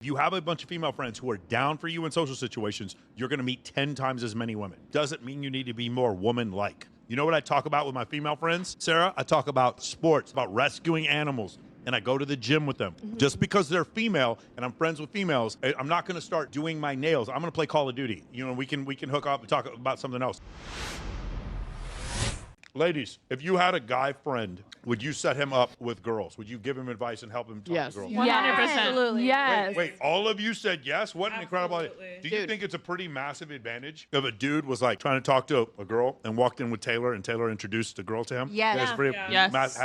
If you have a bunch of female friends who are down for you in social situations, you're going to meet 10 times as many women. Doesn't mean you need to be more woman-like. You know what I talk about with my female friends, Sarah? I talk about sports, about rescuing animals, and I go to the gym with them. Just because they're female and I'm friends with females, I'm not going to start doing my nails. I'm going to play Call of Duty. You know, we can hook up and talk about something else. Ladies, if you had a guy friend, would you set him up with girls? Would you give him advice and help him talk to girls? 100%. Absolutely. Yes. Wait, all of you said yes? What an incredible idea. Absolutely. Do you think it's a pretty massive advantage if a dude was like trying to talk to a girl and walked in with Taylor and Taylor introduced the girl to him? Yes. You guys pretty Yes.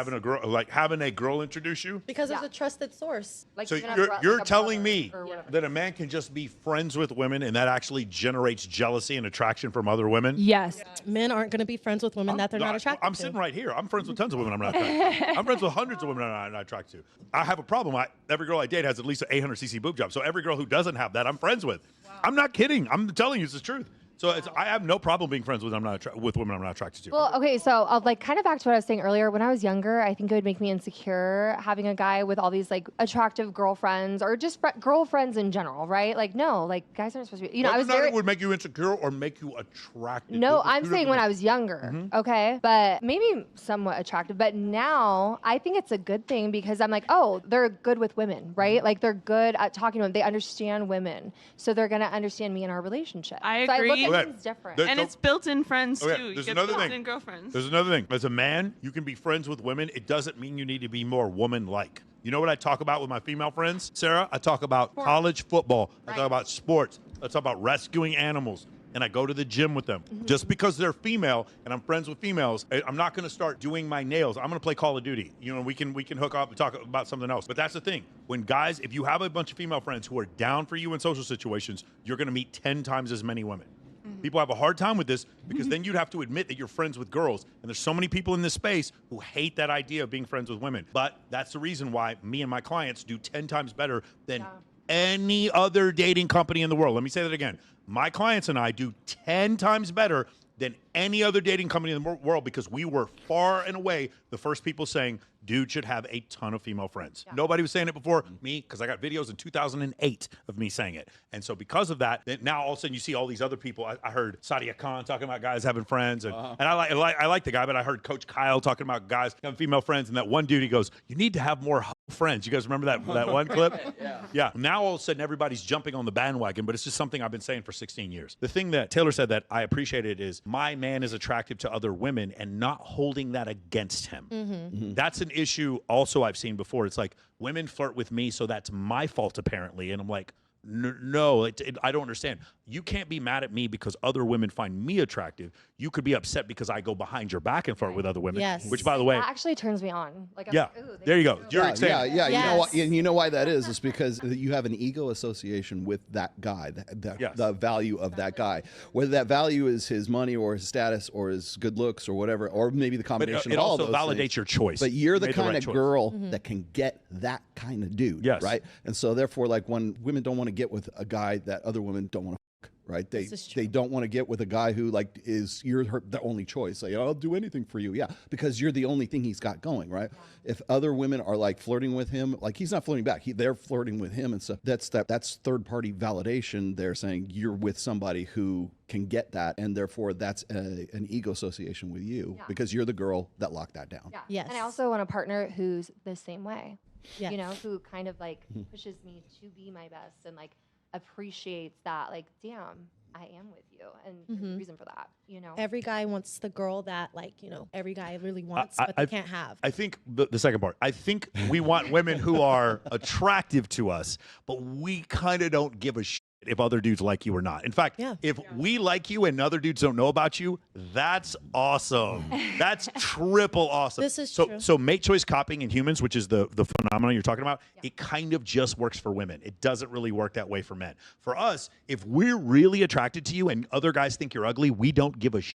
having a girl introduce you? Because it's a trusted source. Like So even if you're like a telling brother me or whatever. that a man can just be friends with women and that actually generates jealousy and attraction from other women? Yes. Men aren't going to be friends with women that they're not attracted to. I'm sitting right here. I'm friends with tons of women I'm not attracted to. I'm friends with hundreds of women I'm not attracted to. I have a problem. Every girl I date has at least an 800cc boob job. So every girl who doesn't have that, I'm friends with. Wow. I'm not kidding. I'm telling you it's the truth. So I have no problem being friends with women I'm not attracted to. Well, okay, so I'll like kind of back to what I was saying earlier. When I was younger, I think it would make me insecure having a guy with all these like attractive girlfriends or just girlfriends in general, right? Like no, like guys aren't supposed to be. You know, I was Whether or not very. it would make you insecure or make you attracted. No, Those are I'm two saying different when I things. was younger, okay? But maybe somewhat attractive. But now I think it's a good thing because I'm like, oh, they're good with women, right? Like they're good at talking to women. They understand women. So they're going to understand me in our relationship. I So I agree. look at Okay. things different. And it's built-in friends Okay, too. You there's get another built-in thing. girlfriends. There's another thing. As a man, you can be friends with women. It doesn't mean you need to be more woman-like. You know what I talk about with my female friends, Sarah? I talk about college football. I talk about sports. I talk about rescuing animals. And I go to the gym with them. Just because they're female and I'm friends with females, I'm not going to start doing my nails. I'm going to play Call of Duty. You know, we can hook up and talk about something else. But that's the thing. When guys, if you have a bunch of female friends who are down for you in social situations, you're going to meet 10 times as many women. People have a hard time with this because then you'd have to admit that you're friends with girls. And there's so many people in this space who hate that idea of being friends with women. But that's the reason why me and my clients do 10 times better than any other dating company in the world. Let me say that again. My clients and I do 10 times better than any other dating company in the world because we were far and away the first people saying, dude should have a ton of female friends. Nobody was saying it before me because I got videos in 2008 of me saying it. And so because of that, then now all of a sudden you see all these other people. I heard Sadia Khan talking about guys having friends. And, and I like the guy, but I heard Coach Kyle talking about guys having female friends. And that one dude, he goes, you need to have more friends. You guys remember that one clip? Yeah. Now all of a sudden everybody's jumping on the bandwagon, but it's just something I've been saying for 16 years. The thing that Taylor said that I appreciated is my man is attractive to other women and not holding that against him. That's an issue also I've seen before. It's like women flirt with me, so that's my fault apparently. And I'm like, no, I don't understand. You can't be mad at me because other women find me attractive. You could be upset because I go behind your back and flirt with other women. Yes. Which, by the way, That actually turns me on. Like, I'm yeah, like, ooh, there you go. You're Yeah, excited. you know Yes. why, and you know why that is? It's because you have an ego association with that guy, the value of that guy. Whether that value is his money or his status or his good looks or whatever, or maybe the But combination it of all also those validates things. your choice. But you're You the made kind right of choice. girl that can get that kind of dude, Yes. right? And so therefore, like when women don't want to get with a guy that other women don't want to. Right, they don't want to get with a guy who like is the only choice. Like, I'll do anything for you, yeah, because you're the only thing he's got going, right? If other women are like flirting with him, like he's not flirting back, they're flirting with him, and so that's third party validation. They're saying you're with somebody who can get that, and therefore that's an ego association with you because you're the girl that locked that down. Yeah. Yes. And I also want a partner who's the same way. Yes. You know, who kind of like pushes me to be my best and like appreciates that, like, damn, I am with you. And there's a reason for that, you know? Every guy wants the girl that, like, you know, every guy really wants, but they can't have. I think the second part, I think we want women who are attractive to us, but we kind of don't give a shit if other dudes like you or not. In fact, if we like you and other dudes don't know about you, that's awesome. That's triple awesome. This is so, true. So mate choice copying in humans, which is the phenomenon you're talking about, it kind of just works for women. It doesn't really work that way for men. For us, if we're really attracted to you and other guys think you're ugly, we don't give a shit.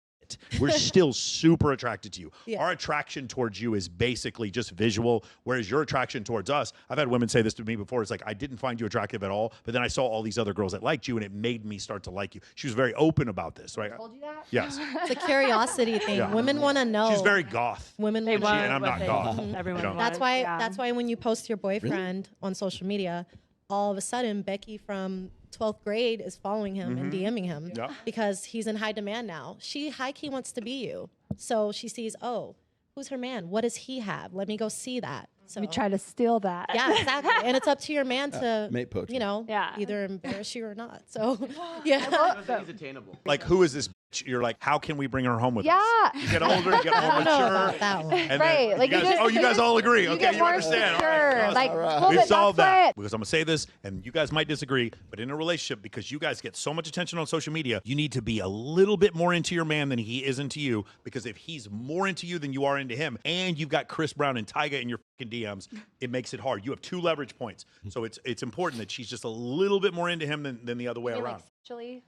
We're still super attracted to you. Yeah. Our attraction towards you is basically just visual, whereas your attraction towards us, I've had women say this to me before, it's like, I didn't find you attractive at all, but then I saw all these other girls that liked you, and it made me start to like you. She was very open about this, right? I told you that? Yes. It's a curiosity thing. Yeah. Women want to know. She's very goth. Women They want and I'm not goth. Everyone You know? That's was, why. yeah. That's why when you post your boyfriend on social media, all of a sudden Becky from 12th grade is following him and DMing him because he's in high demand now. She high key wants to be you. So she sees, oh, who's her man? What does he have? Let me go see that. So We try to steal that. yeah, exactly. And it's up to your man to, mate poacher. you know, Yeah. either embarrass you or not. So yeah. He's attainable. Like, who is this bitch? You're like, how can we bring her home with Yeah. us? You get older, you get more I don't know mature. about that one. And Right, then like you you guys, just- you guys all agree. You Okay, get you more understand. All secure. right. Like, right. well, We've that's solved that what- because I'm gonna say this, and you guys might disagree, but in a relationship, because you guys get so much attention on social media, you need to be a little bit more into your man than he is into you. Because if he's more into you than you are into him, and you've got Chris Brown and Tyga in your fucking DMs, it makes it hard. You have 2 leverage points, so it's important that she's just a little bit more into him than the other way You mean, around. like, sexually?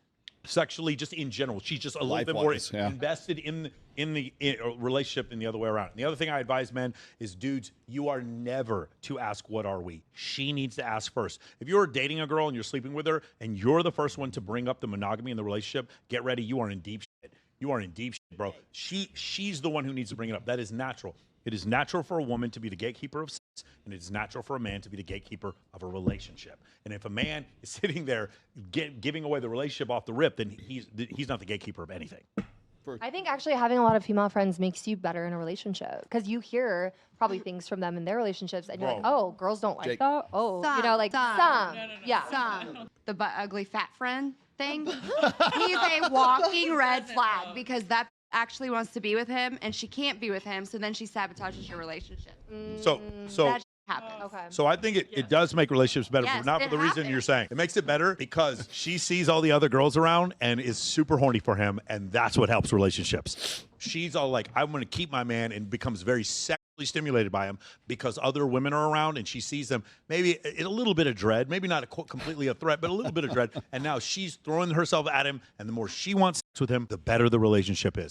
Sexually, just in general, she's just a little bit more Life-wise, yeah. invested in a relationship than the other way around. And the other thing I advise men is, dudes, you are never to ask, what are we? She needs to ask first. If you're dating a girl and you're sleeping with her and you're the first one to bring up the monogamy in the relationship, get ready. You are in deep shit. You are in deep shit, bro. She's the one who needs to bring it up. That is natural. It is natural for a woman to be the gatekeeper of sex, and it is natural for a man to be the gatekeeper of a relationship. And if a man is sitting there giving away the relationship off the rip, then he's not the gatekeeper of anything. I think actually having a lot of female friends makes you better in a relationship because you hear probably things from them in their relationships, and you're like, Bro. oh, girls don't like Jake. that. Oh, you know, like some. Yeah. Some. The butt ugly fat friend thing. He's a walking red flag because that actually wants to be with him and she can't be with him, so then she sabotages your relationship. So That happens. Okay. So I think it does make relationships better, Yes, but not for it the reason happens. you're saying. It makes it better because she sees all the other girls around and is super horny for him, and that's what helps relationships. She's all like, I'm going to keep my man, and becomes very sexually stimulated by him because other women are around, and she sees them. Maybe a little bit of dread, maybe not completely a threat, but a little bit of dread. And now she's throwing herself at him, and the more she wants sex with him, the better the relationship is.